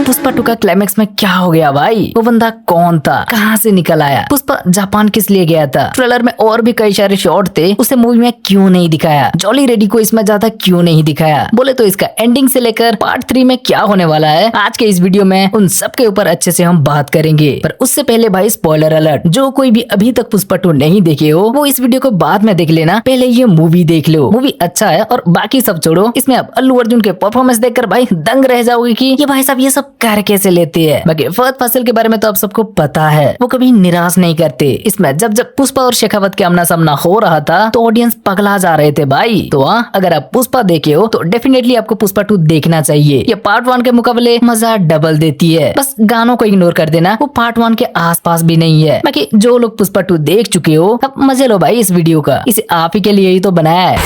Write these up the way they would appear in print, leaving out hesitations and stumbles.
पुष्पा 2 का क्लाइमेक्स में क्या हो गया भाई? वो बंदा कौन था, कहाँ से निकल आया? पुष्पा जापान किस लिए गया था? ट्रेलर में और भी कई सारे शॉट थे, उसे मूवी में क्यों नहीं दिखाया? जॉली रेड्डी को इसमें ज्यादा क्यों नहीं दिखाया? बोले तो इसका एंडिंग से लेकर पार्ट 3 में क्या होने वाला है, आज के इस वीडियो में उन सब के ऊपर अच्छे से हम बात करेंगे। पर उससे पहले भाई स्पॉइलर अलर्ट, जो कोई भी अभी तक पुष्पा 2 नहीं देखे हो वो इस वीडियो को बाद में देख लेना, पहले ये मूवी देख लो। मूवी अच्छा है और बाकी सब छोड़ो। इसमें आप अल्लू अर्जुन के परफॉर्मेंस देखकर भाई दंग रह जाओगे कि ये भाई साहब ये सब कर कैसे लेते हैं। बाकी फहद फासिल के बारे में तो आप सबको पता है, वो कभी निराश नहीं करते। इसमें जब जब पुष्पा और शेखावत के आमना सामना हो रहा था तो ऑडियंस पगला जा रहे थे भाई। तो हाँ, अगर आप पुष्पा देखे हो तो डेफिनेटली आपको पुष्पा 2 देखना चाहिए। ये पार्ट 1 के मुकाबले मजा डबल देती है। बस गानों को इग्नोर कर देना, वो पार्ट 1 के आसपास भी नहीं है। बाकी जो लोग पुष्पा 2 देख चुके हो अब मजे लो भाई इस वीडियो का, इसे आप ही के लिए ही तो बनाया है।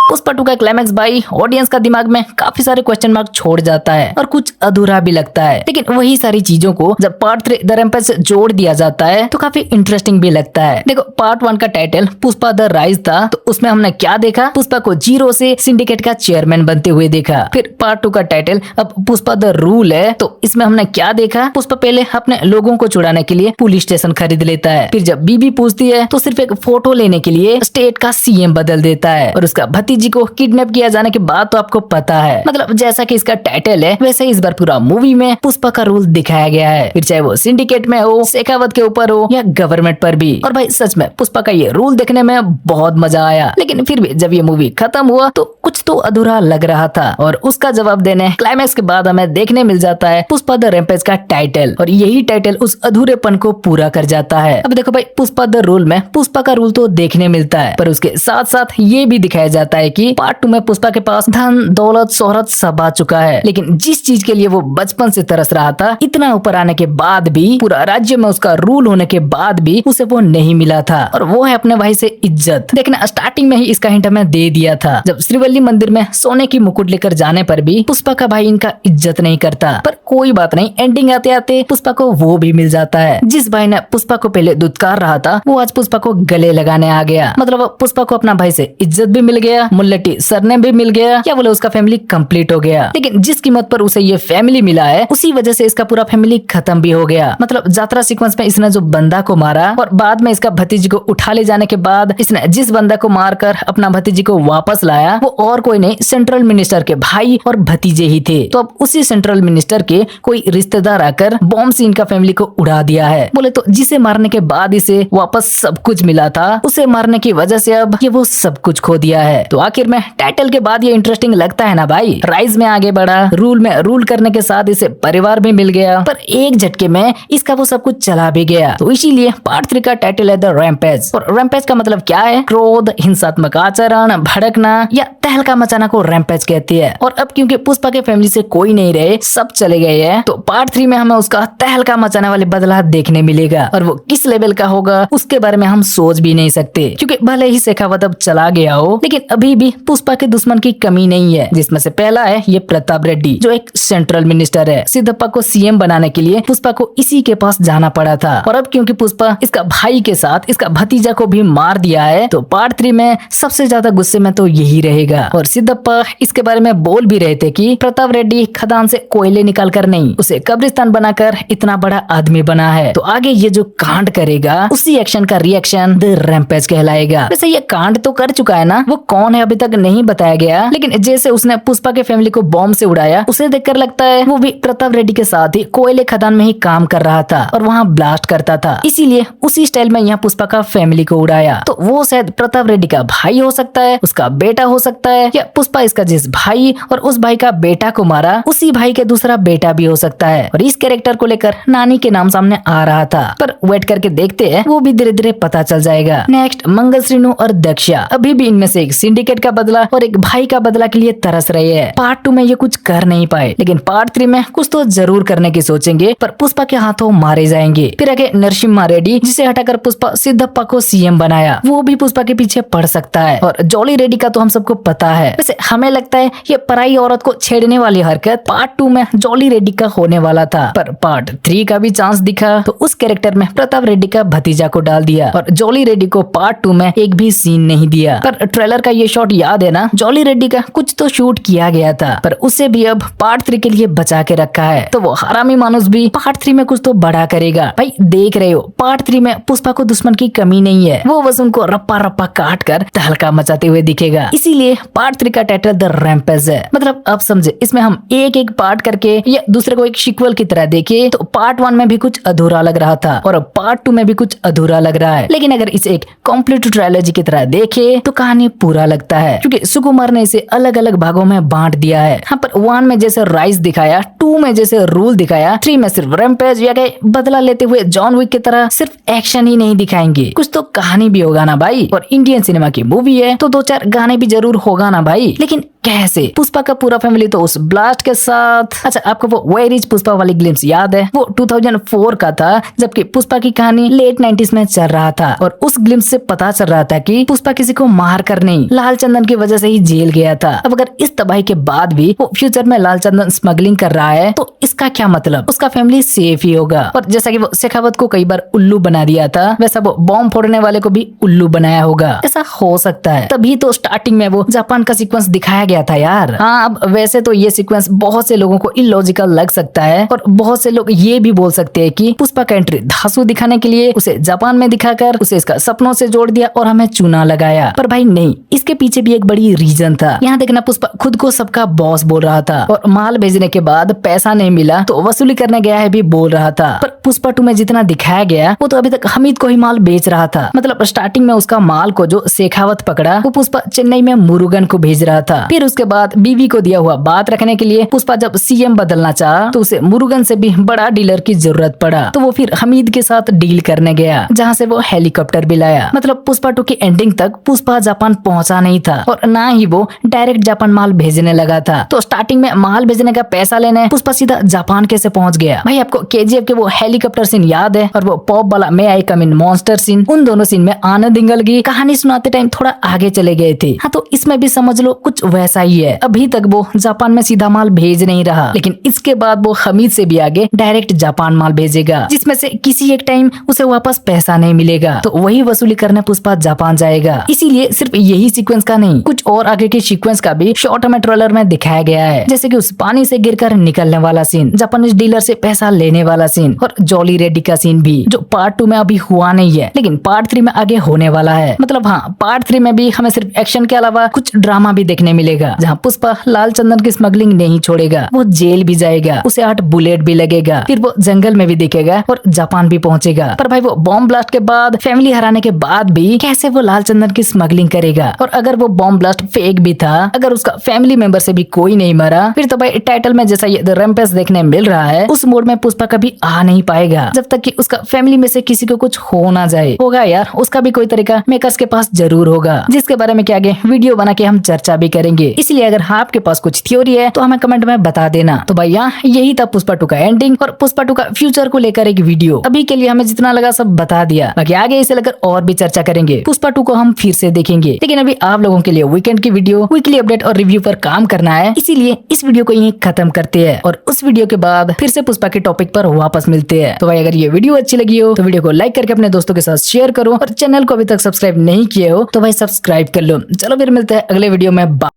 पुष्पा 2 का क्लाइमेक्स भाई ऑडियंस का दिमाग में काफी सारे क्वेश्चन मार्क छोड़ जाता है और कुछ अधूरा भी लगता है, लेकिन वही सारी चीजों को जब पार्ट 3 द रैम्पेज से जोड़ दिया जाता है तो काफी इंटरेस्टिंग भी लगता है। देखो पार्ट 1 का टाइटल पुष्पा द राइज था, तो उसमें हमने क्या देखा? पुष्पा को जीरो से सिंडिकेट का चेयरमैन बनते हुए देखा। फिर पार्ट 2 का टाइटल अब पुष्पा द रूल है, तो इसमें हमने क्या देखा? पुष्पा पहले अपने लोगों को छुड़ाने के लिए पुलिस स्टेशन खरीद लेता है, फिर जब बीबी पूछती है तो सिर्फ एक फोटो लेने के लिए स्टेट का सीएम बदल देता है, और उसका भतीजी को किडनैप किया जाने के बाद तो आपको पता है, मतलब जैसा कि इसका टाइटल है वैसे इस बार पूरा मूवी में पुष्पा का रूल दिखाया गया है, फिर चाहे वो सिंडिकेट में हो, शेखावत के ऊपर हो या गवर्नमेंट पर भी। और भाई सच में पुष्पा का ये रूल देखने में बहुत मजा आया, लेकिन फिर भी जब ये मूवी खत्म हुआ तो कुछ तो अधूरा लग रहा था, और उसका जवाब देने क्लाइमैक्स के बाद हमें देखने मिल जाता है पुष्पा द रैम्पेज का टाइटल, और यही टाइटल उस अधूरेपन को पूरा कर जाता है। अब देखो भाई पुष्पा द रूल में पुष्पा का रूल तो देखने मिलता है, पर उसके साथ साथ ये भी दिखाया जाता है कि पार्ट 2 में पुष्पा के पास धन दौलत शोहरत सब आ चुका है, लेकिन जिस चीज के लिए वो बचपन से तरस रहा था, इतना ऊपर आने के बाद भी, पूरा राज्य में उसका रूल होने के बाद भी उसे वो नहीं मिला था, और वो है अपने भाई से इज्जत। देखना स्टार्टिंग में ही इसका हिंट हमें दे दिया था, जब श्रीवल्ली मंदिर में सोने की मुकुट लेकर जाने पर भी पुष्पा का भाई इनका इज्जत नहीं करता। पर कोई बात नहीं, एंडिंग आते आते पुष्पा को वो भी मिल जाता है। जिस भाई ने पुष्पा को पहले दुत्कार रहा था वो आज पुष्पा को गले लगाने आ गया, मतलब पुष्पा को अपना भाई से इज्जत भी मिल गया, मुल्लटी सरनेम भी मिल गया, क्या बोले उसका फैमिली कंप्लीट हो गया। लेकिन जिस कीमत पर उसे ये फैमिली मिला है उसी वजह से इसका पूरा फैमिली खत्म भी हो गया। मतलब यात्रा सीक्वेंस में इसने जो बंदा को मारा और बाद में इसका भतीजी को उठा ले जाने के बाद इसने जिस बंदा को मारकर अपना भतीजी को वापस लाया वो और कोई नहीं, सेंट्रल मिनिस्टर के भाई और भतीजे ही थे। तो अब उसी सेंट्रल मिनिस्टर के कोई रिश्तेदार आकर बॉम्ब से इनका फैमिली को उड़ा दिया है। बोले तो जिसे मारने के बाद इसे वापस सब कुछ मिला था, उसे मारने की वजह से अब ये वो सब कुछ खो दिया है। तो आखिर में टाइटल के बाद ये इंटरेस्टिंग लगता है ना भाई, राइज में आगे बढ़ा, रूल में रूल करने के साथ इसे परिवार भी मिल गया, पर एक झटके में इसका वो सब कुछ चला भी गया। तो इसीलिए पार्ट 3 का टाइटल है द रैम्पेज, और रैम्पेज का मतलब क्या है? क्रोध, हिंसात्मक आचरण, भड़कना या तहलका मचाना को रैम्पेज कहती है। और अब क्योंकि पुष्पा के फैमिली से कोई नहीं रहे, सब चले गए हैं, तो पार्ट 3 में हमें उसका तहलका मचाने वाले बदला देखने मिलेगा, और वो किस लेवल का होगा उसके बारे में हम सोच भी नहीं सकते, क्योंकि भले ही शेखावत अब चला गया हो लेकिन अभी भी पुष्पा के दुश्मन की कमी नहीं है, जिसमें से पहला है ये प्रताप रेड्डी जो एक सेंट्रल मिनिस्टर है। सिद्धप्पा को सीएम बनाने के लिए पुष्पा को इसी के पास जाना पड़ा था, और अब क्योंकि पुष्पा इसका भाई के साथ इसका भतीजा को भी मार दिया है तो पार्ट 3 में सबसे ज्यादा गुस्से में तो यही रहेगा। और सिद्धप्पा इसके बारे में बोल भी रहे थे कि प्रताप रेड्डी खदान से कोयले निकाल कर नहीं, उसे कब्रिस्तान बनाकर इतना बड़ा आदमी बना है, तो आगे ये जो कांड करेगा उसी एक्शन का रिएक्शन द रैम्पेज कहलाएगा। वैसे ये कांड तो कर चुका है ना, वो कौन है अभी तक नहीं बताया गया, लेकिन जैसे उसने पुष्पा के फैमिली को बॉम्ब से उड़ाया उसे देखकर लगता है वो भी प्रताप रेड्डी के साथ ही कोयले खदान में ही काम कर रहा था और वहाँ ब्लास्ट करता था, इसीलिए उसी स्टाइल में यहाँ पुष्पा का फैमिली को उड़ाया। तो वो शायद प्रताप रेड्डी का भाई हो सकता है, उसका बेटा हो सकता है, या पुष्पा इसका जिस भाई और उस भाई का बेटा को मारा उसी भाई के दूसरा बेटा भी हो सकता है। और इस कैरेक्टर को लेकर नानी के नाम सामने आ रहा था, पर वेट करके देखते हैं, वो भी धीरे धीरे पता चल जाएगा। नेक्स्ट मंगल श्रीनु और दक्षा अभी भी इनमें से एक सिंडिकेट का बदला और एक भाई का बदला के लिए तरस रहे हैं। पार्ट 2 में ये कुछ कर नहीं पाए, लेकिन पार्ट 3 में कुछ तो जरूर करने की सोचेंगे, पर पुष्पा के हाथों मारे जाएंगे। फिर आगे नरसिम्हा रेड्डी जिसे हटाकर पुष्पा सिद्धप्पा को सीएम बनाया, वो भी पुष्पा के पीछे पड़ सकता है। और जॉली रेड्डी का तो हम सबको पता है, वैसे हमें लगता है ये पराई औरत को छेड़ने वाली हरकत पार्ट 2 में जॉली रेड्डी का होने वाला था, पर पार्ट 3 का भी चांस दिखा तो उस कैरेक्टर में प्रताप रेड्डी का भतीजा को डाल दिया, और जॉली रेड्डी को पार्ट 2 में एक भी सीन नहीं दिया। पर ट्रेलर का ये शॉट याद है ना, जॉली रेड्डी का कुछ तो शूट किया गया था, पर उसे भी अब पार्ट 3 के लिए बचा के रखा है। तो वो हरामी मानुस भी पार्ट 3 में कुछ तो बड़ा करेगा। भाई देख रहे हो, पार्ट 3 में पुष्पा को दुश्मन की कमी नहीं है, वो बस उनको रप्पा रप्पा काट कर तहलका मचाते हुए दिखेगा। इसीलिए पार्ट 3 का टाइटल द रैम्पेज है। मतलब अब समझे, इसमें हम एक एक पार्ट करके या दूसरे को एक सीक्वल की तरह देखे तो पार्ट 1 में भी कुछ अधूरा लग रहा था और अब पार्ट 2 में भी कुछ अधूरा लग रहा है, लेकिन अगर इसे एक कंप्लीट ट्रायलॉजी की तरह देखे तो कहानी पूरा लगता है, क्योंकि सुकुमार ने इसे अलग अलग भागों में बांट दिया है। यहाँ पर 1 में जैसे राइज दिखाया, 2 में जैसे रूल दिखाया, 3 में सिर्फ रैम्पेज या बदला लेते हुए जॉन विक की तरह सिर्फ एक्शन ही नहीं दिखाएंगे, कुछ तो कहानी भी होगा ना भाई। और इंडियन सिनेमा की मूवी है तो 2-4 गाने भी जरूर होगा ना भाई, लेकिन कैसे? पुष्पा का पूरा फैमिली तो उस ब्लास्ट के साथ। अच्छा, आपको वो वेयर इज पुष्पा वाली ग्लिम्स याद है? वो 2004 का था, जबकि पुष्पा की कहानी लेट 90s में चल रहा था और उस ग्लिम्स से पता चल रहा था कि पुष्पा किसी को मार कर नहीं, लाल चंदन की वजह से ही जेल गया था। अब अगर इस तबाही के बाद भी वो फ्यूचर में लाल चंदन स्मगलिंग कर रहा है तो इसका क्या मतलब? उसका फैमिली सेफ ही होगा। और जैसा कि वो शेखावत को कई बार उल्लू बना दिया था, वैसा वो बॉम्ब फोड़ने वाले को भी उल्लू बनाया होगा। ऐसा हो सकता है, तभी तो स्टार्टिंग में वो जापान का सीक्वेंस दिखाया गया था यार। हाँ, अब वैसे तो ये सीक्वेंस बहुत से लोगों को इलॉजिकल लग सकता है और बहुत से लोग ये भी बोल सकते हैं कि पुष्पा का एंट्री धांसू दिखाने के लिए उसे जापान में दिखाकर उसे इसका सपनों से जोड़ दिया और हमें चूना लगाया। पर भाई नहीं, इसके पीछे भी एक बड़ी रीजन था। यहाँ देखना, पुष्पा खुद को सबका बॉस बोल रहा था और माल भेजने के बाद पैसा नहीं मिला तो वसूली करने गया है भी बोल रहा था। पर पुष्पा 2 में जितना दिखाया गया वो तो अभी तक हमीद को ही माल बेच रहा था। मतलब स्टार्टिंग में उसका माल को जो शेखावत पकड़ा वो पुष्पा चेन्नई में मुरुगन को भेज रहा था। फिर उसके बाद बीवी को दिया हुआ बात रखने के लिए पुष्पा जब सीएम बदलना चाहा तो उसे मुरुगन से भी बड़ा डीलर की जरूरत पड़ा, तो वो फिर हमीद के साथ डील करने गया, जहाँ से वो हेलीकॉप्टर भी लाया। मतलब पुष्पा 2 की एंडिंग तक पुष्पा जापान पहुंचा नहीं था और ना ही वो डायरेक्ट जापान माल भेजने लगा था। तो स्टार्टिंग में माल भेजने का पैसा लेने पुष्पा सीधा जापान कैसे पहुंच गया? भाई आपको केजीएफ के वो हेलीकॉप्टर सीन याद है और वो पॉप वाला मे आई कम इन मॉन्स्टर सीन? उन दोनों सीन में आनंद दिंगल की कहानी सुनाते टाइम थोड़ा आगे चले गए थे। हाँ, तो इसमें भी समझ लो कुछ वैसा ही है। अभी तक वो जापान में सीधा माल भेज नहीं रहा, लेकिन इसके बाद वो हमीद से भी आगे डायरेक्ट जापान माल भेजेगा, जिसमें से किसी एक टाइम उसे वापस पैसा नहीं मिलेगा, तो वही वसूली करने पुष्पा जापान जाएगा। इसीलिए सिर्फ यही सीक्वेंस का नहीं, कुछ और आगे के सीक्वेंस का भी शॉर्ट में ट्रेलर में दिखाया गया है, जैसे कि उस पानी से गिरकर निकलने वाला सीन, जापानीज डीलर से पैसा लेने वाला सीन और जॉली रेड्डी का सीन भी, जो पार्ट 2 में अभी हुआ नहीं है लेकिन पार्ट 3 में आगे होने वाला है। मतलब हाँ, पार्ट 3 में भी हमें सिर्फ एक्शन के अलावा कुछ ड्रामा भी देखने मिलेगा, जहाँ पुष्पा लाल चंदन की स्मगलिंग नहीं छोड़ेगा, वो जेल भी जाएगा, उसे 8 बुलेट भी लगेगा, फिर वो जंगल में भी दिखेगा और जापान भी पहुंचेगा। पर भाई वो बॉम्ब ब्लास्ट के बाद, फैमिली हराने के बाद भी कैसे वो लाल चंदन की स्मगलिंग करेगा? और अगर वो बॉम्ब ब्लास्ट फेक भी था, अगर उसका फैमिली मेंबर से भी कोई नहीं मरा, फिर तो भाई टाइटल में जैसा ये द रैम्पेज देखने मिल रहा है, उस मोड में पुष्पा कभी आ नहीं पाएगा जब तक कि उसका फैमिली में से किसी को कुछ हो ना जाए। होगा यार, उसका भी कोई तरीका मेकर्स के पास जरूर होगा, जिसके बारे में क्या आगे वीडियो बना के हम चर्चा भी करेंगे। इसलिए अगर आपके पास कुछ थ्योरी है तो हमें कमेंट में बता देना। तो भाई यहाँ यही था पुष्पा 2 का एंडिंग और पुष्पा 2 का फ्यूचर को लेकर एक वीडियो। अभी के लिए हमें जितना लगा सब बता दिया, बाकी आगे इसे लेकर और भी चर्चा करेंगे। पुष्पा 2 को हम फिर से देखेंगे, लेकिन अभी आप लोगों के लिए वीकेंड की वीडियो, वीकली अपडेट और रिव्यू पर काम करना है, इसीलिए इस वीडियो को यहीं खत्म करते हैं और उस वीडियो के बाद फिर से पुष्पा के टॉपिक पर वापस मिलते हैं। तो भाई अगर ये वीडियो अच्छी लगी हो तो वीडियो को लाइक करके अपने दोस्तों के साथ शेयर करो और चैनल को अभी तक सब्सक्राइब नहीं किए हो तो भाई सब्सक्राइब कर लो। चलो फिर मिलते हैं अगले वीडियो में।